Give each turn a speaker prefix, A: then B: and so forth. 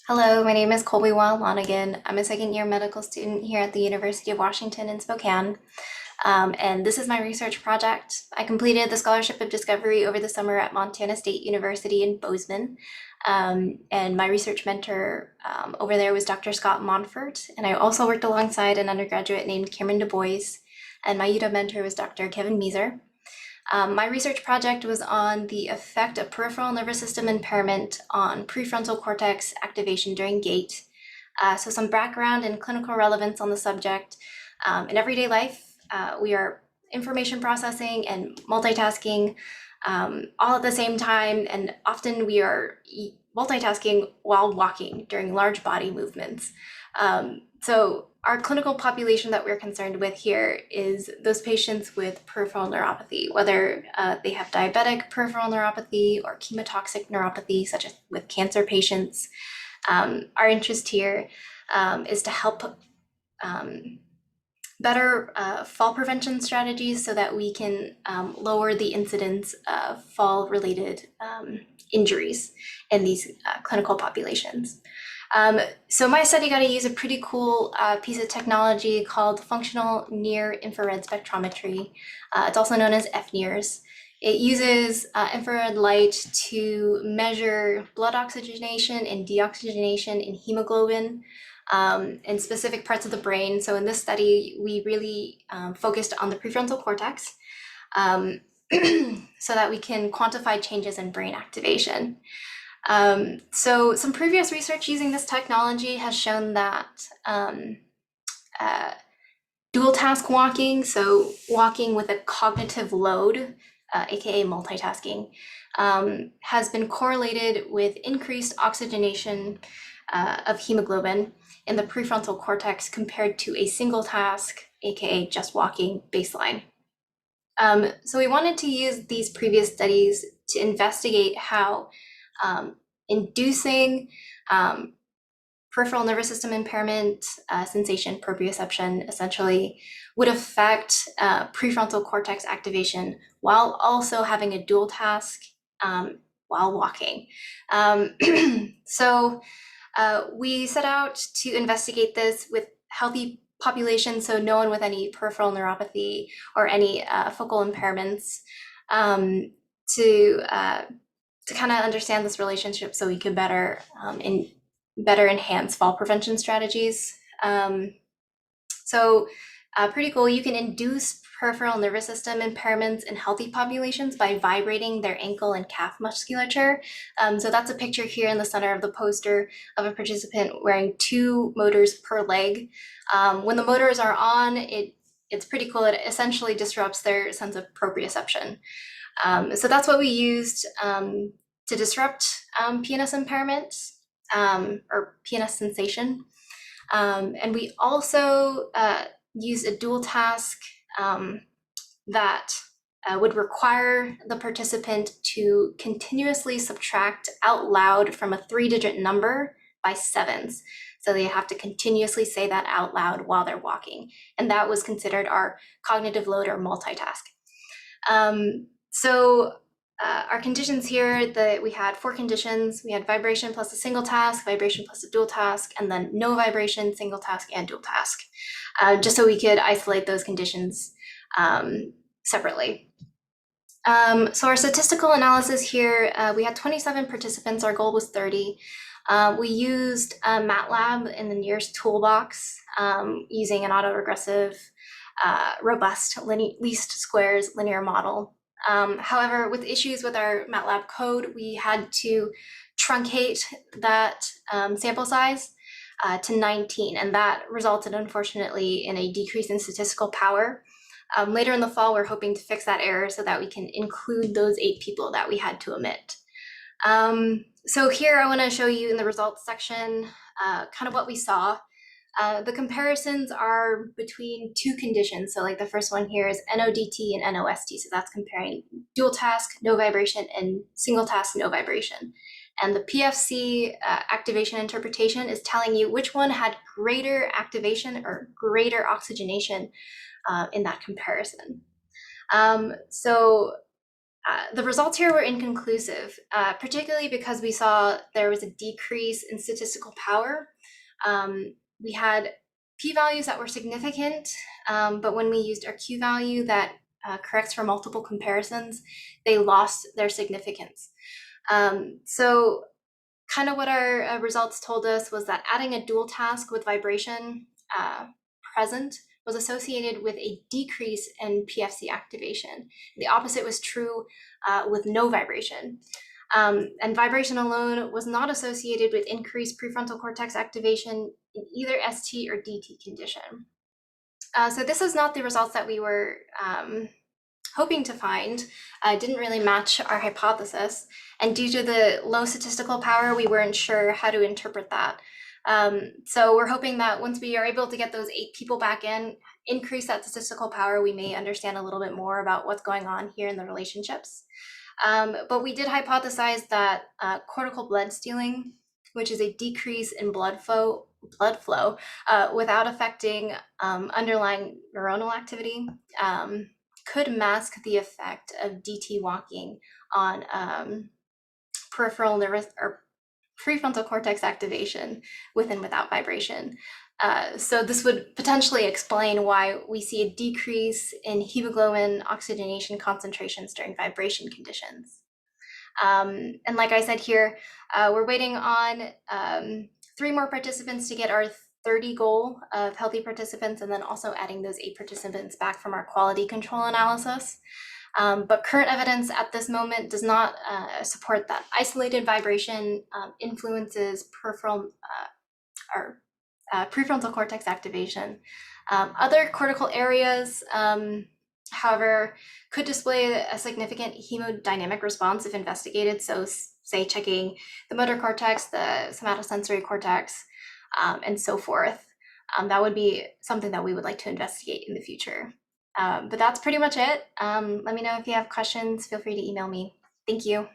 A: Hello, my name is Colby Weil-Lonigan. I'm a second year medical student here at the University of Washington in Spokane. And this is my research project. I completed the Scholarship of Discovery over the summer at Montana State University in Bozeman. And my research mentor over there was Dr. Scott Monfort. And I also worked alongside an undergraduate named Cameron Du Bois. And my UW mentor was Dr. Kevin Meeser. My research project was on the effect of peripheral nervous system impairment on prefrontal cortex activation during Gait. So some background and clinical relevance on the subject. In everyday life, we are information processing and multitasking all at the same time, and often we are multitasking while walking during large body movements. So our clinical population that we're concerned with here is those patients with peripheral neuropathy, whether they have diabetic peripheral neuropathy or chemotoxic neuropathy, such as with cancer patients. Our interest here is to help better fall prevention strategies so that we can lower the incidence of fall-related injuries in these clinical populations. So my study got to use a pretty cool piece of technology called functional near-infrared spectrometry. It's also known as FNIRS. It uses infrared light to measure blood oxygenation and deoxygenation in hemoglobin in specific parts of the brain. So in this study, we really focused on the prefrontal cortex so that we can quantify changes in brain activation. So some previous research using this technology has shown that dual task walking, so walking with a cognitive load, aka multitasking, has been correlated with increased oxygenation of hemoglobin in the prefrontal cortex compared to a single task, aka just walking baseline. So we wanted to use these previous studies to investigate how inducing peripheral nervous system impairment, sensation, proprioception, essentially, would affect prefrontal cortex activation while also having a dual task while walking. So we set out to investigate this with healthy populations, so no one with any peripheral neuropathy or any focal impairments, to kind of understand this relationship so we could better enhance fall prevention strategies. So pretty cool. You can induce peripheral nervous system impairments in healthy populations by vibrating their ankle and calf musculature. So that's a picture here in the center of the poster of a participant wearing 2 motors per leg. When the motors are on, it's pretty cool. It essentially disrupts their sense of proprioception. So that's what we used to disrupt PNS impairment or PNS sensation. And we also used a dual task that would require the participant to continuously subtract out loud from a 3-digit number by sevens. So they have to continuously say that out loud while they're walking. And that was considered our cognitive load or multitask. Our conditions here, we had 4 conditions. We had vibration plus a single task, vibration plus a dual task, and then no vibration, single task, and dual task, just so we could isolate those conditions separately. So our statistical analysis here, we had 27 participants. Our goal was 30. We used MATLAB in the nearest toolbox using an autoregressive, robust least squares linear model. However, with issues with our MATLAB code, we had to truncate that sample size to 19, and that resulted, unfortunately, in a decrease in statistical power. Later in the fall, we're hoping to fix that error so that we can include those 8 people that we had to omit. So here I want to show you in the results section kind of what we saw. The comparisons are between 2 conditions. So like the first one here is NODT and NOST. So that's comparing dual task, no vibration, and single task, no vibration. And the PFC activation interpretation is telling you which one had greater activation or greater oxygenation in that comparison. The results here were inconclusive, particularly because we saw there was a decrease in statistical power. We had p-values that were significant, but when we used our q-value that corrects for multiple comparisons, they lost their significance. So kind of what our results told us was that adding a dual task with vibration present was associated with a decrease in PFC activation. The opposite was true with no vibration. And vibration alone was not associated with increased prefrontal cortex activation in either ST or DT condition. So this is not the results that we were hoping to find. Didn't really match our hypothesis. And due to the low statistical power, we weren't sure how to interpret that. So we're hoping that once we are able to get those 8 people back in, increase that statistical power, we may understand a little bit more about what's going on here in the relationships. But we did hypothesize that cortical blood stealing, which is a decrease in blood flow without affecting underlying neuronal activity, could mask the effect of DT walking on peripheral nervous or prefrontal cortex activation with and without vibration. So this would potentially explain why we see a decrease in hemoglobin oxygenation concentrations during vibration conditions. And like I said here, we're waiting on 3 more participants to get our 30 goal of healthy participants, and then also adding those 8 participants back from our quality control analysis. But current evidence at this moment does not support that isolated vibration influences peripheral or prefrontal cortex activation. Other cortical areas, however, could display a significant hemodynamic response if investigated. So say checking the motor cortex, the somatosensory cortex, and so forth. That would be something that we would like to investigate in the future. But that's pretty much it. Let me know if you have questions. Feel free to email me. Thank you.